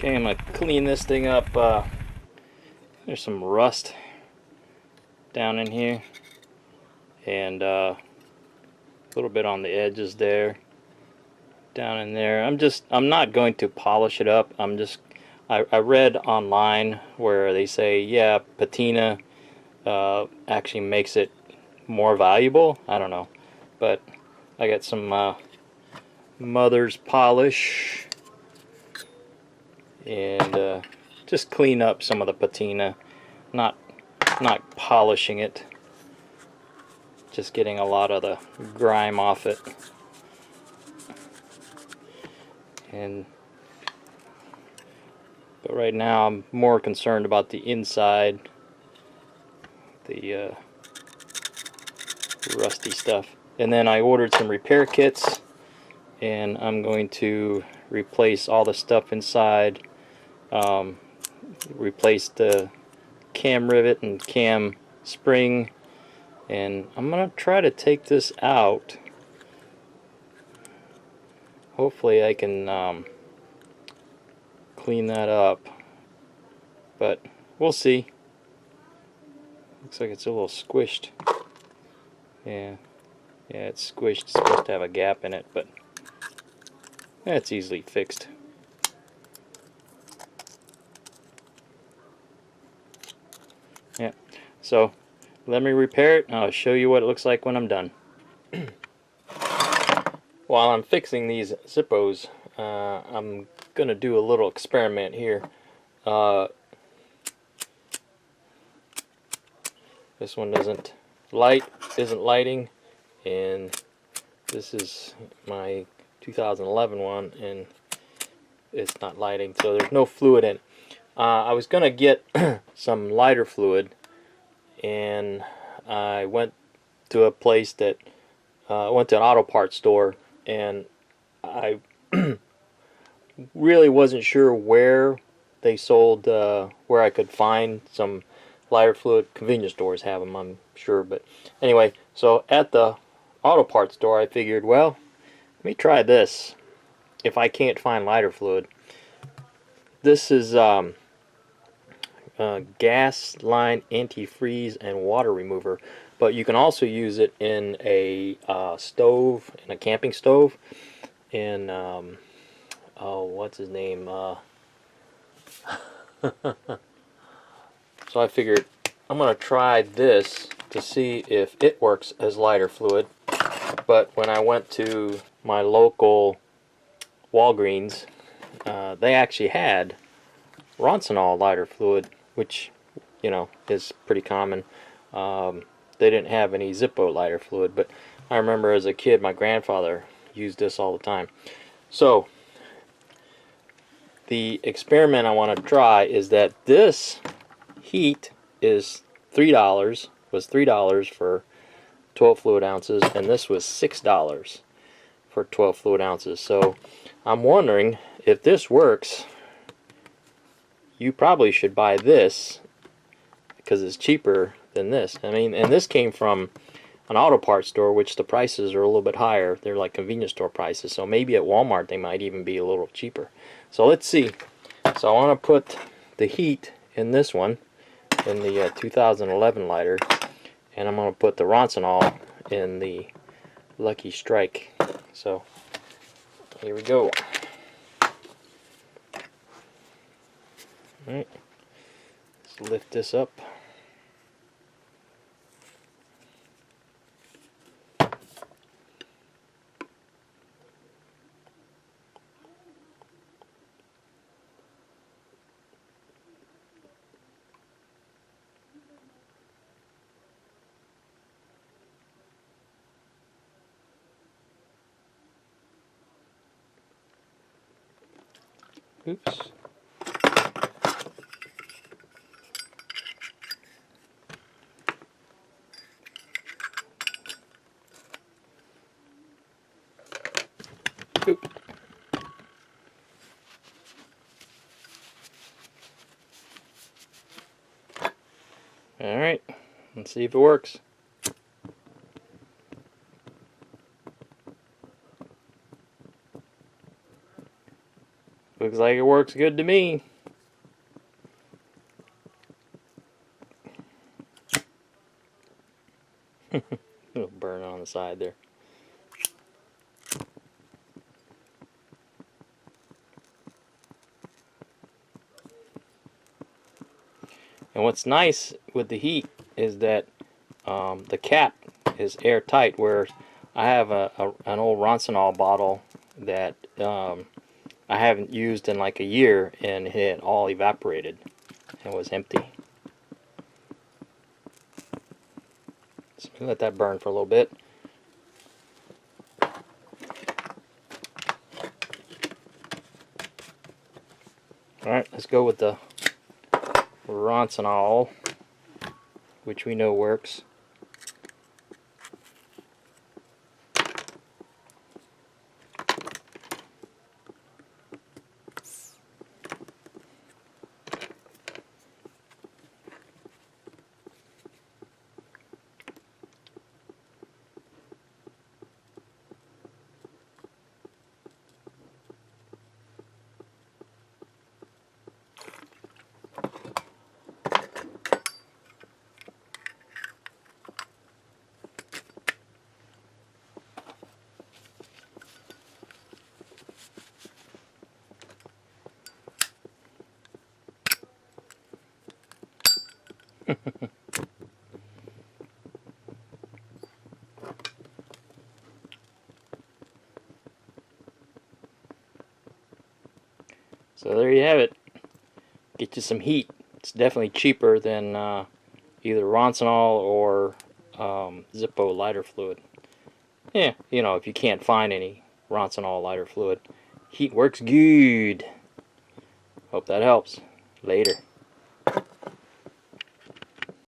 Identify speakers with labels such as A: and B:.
A: Okay, I'm going to clean this thing up. There's some rust down in here, and a little bit on the edges there, down in there. I'm not going to polish it up. I read online where they say, yeah, patina actually makes it more valuable. I don't know, but I got some mother's polish, and just clean up some of the patina, not polishing it, just getting a lot of the grime off it. But right now I'm more concerned about the inside, the rusty stuff. And then I ordered some repair kits, and I'm going to replace all the stuff inside, replace the cam rivet and cam spring, and I'm going to try to take this out. Hopefully I can clean that up, but we'll see. Looks like it's a little squished. Yeah, it's squished. It's supposed to have a gap in it, but that's easily fixed. Yeah, so let me repair it and I'll show you what it looks like when I'm done. While I'm fixing these Zippos, I'm gonna do a little experiment here. This one isn't lighting, and this is my 2011 one, and it's not lighting, so there's no fluid in it. I was gonna get some lighter fluid, and I went to a place that went to an auto parts store, and I really wasn't sure where they sold, where I could find some lighter fluid. Convenience stores have them, I'm sure, but anyway, so at the auto parts store I figured, well, let me try this. If I can't find lighter fluid, this is gas line antifreeze and water remover, but you can also use it in a stove, in a camping stove, in oh, what's his name, so I figured I'm gonna try this to see if it works as lighter fluid. But when I went to my local Walgreens, they actually had Ronsonol lighter fluid, which, you know, is pretty common. They didn't have any Zippo lighter fluid, but I remember as a kid my grandfather used this all the time. So the experiment I want to try is that this heat is $3, was $3 for 12 fluid ounces, and this was $6 for 12 fluid ounces. So I'm wondering if this works. You probably should buy this because it's cheaper than this. I mean, and this came from an auto parts store, which the prices are a little bit higher. They're like convenience store prices, so maybe at Walmart they might even be a little cheaper. So let's see. So I want to put the heat in this one, in the 2011 lighter, and I'm going to put the Ronsonol in the Lucky Strike. So here we go. Alright, let's lift this up. Oops. Oop. Alright, let's see if it works. Looks like it works good to me. Little burn on the side there. And what's nice with the heat is that the cap is airtight, where I have an old Ronsonol bottle that I haven't used in like a year, and it had all evaporated and was empty. So let that burn for a little bit. Alright, let's go with the Ronsonol, which we know works. So there you have it. Get you some heat. It's definitely cheaper than either Ronsonol or Zippo lighter fluid. Yeah, you know, if you can't find any Ronsonol lighter fluid, heat works good. Hope that helps. Later.